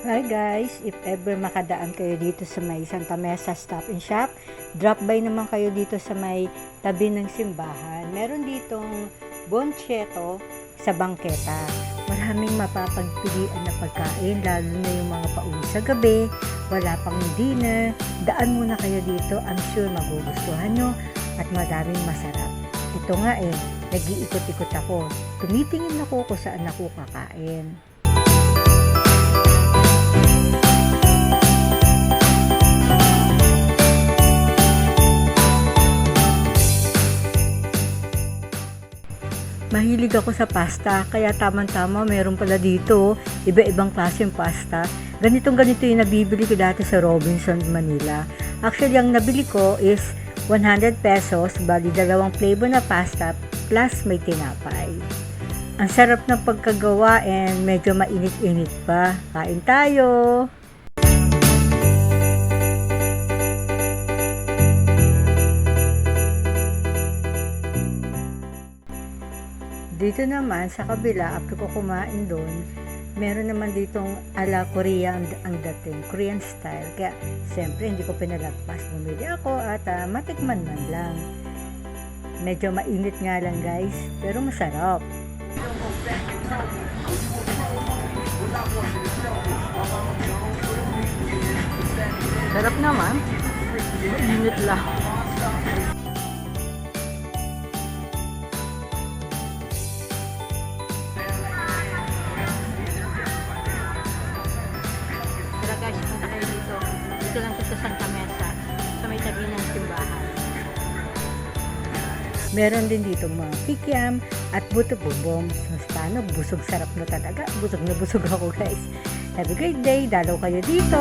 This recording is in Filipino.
Hi guys, if ever makadaan kayo dito sa may Santa Mesa Stop and Shop, drop by naman kayo dito sa may tabi ng simbahan. Meron ditong boncheto sa bangketa. Maraming mapapagpilian na pagkain, lalo na yung mga pauwi sa gabi, wala pang dinner. Daan muna kayo dito, I'm sure magugustuhan nyo at maraming masarap. Ito nga nag-iikot-ikot ako. Tumitingin ako kung saan ako kakain. Mahilig ako sa pasta, kaya tamang-tama meron pala dito, iba-ibang klaseng pasta. Ganito yung nabibili ko dati sa Robinson, Manila. Actually, ang nabili ko is 100 pesos, bali dalawang flavor na pasta, plus may tinapay. Ang sarap ng pagkagawa and medyo mainit-init pa. Kain tayo! Dito naman sa kabila, after ko kumain doon, meron naman ditong ala Korean ang dating, Korean style. Kaya siyempre hindi ko pinalagpas. Bumili ako at matikman man lang. Medyo mainit nga lang guys, pero masarap. Sarap naman. Mainit lang. Tara guys, punta kayo dito. Dito lang sa Santa Mesa, sa may tabi ng simbahan. Meron din dito mga kikiam at buto bumbong. So, paano? Busog sarap na talaga. Busog na busog ako guys. Have a great day. Dalaw kayo dito.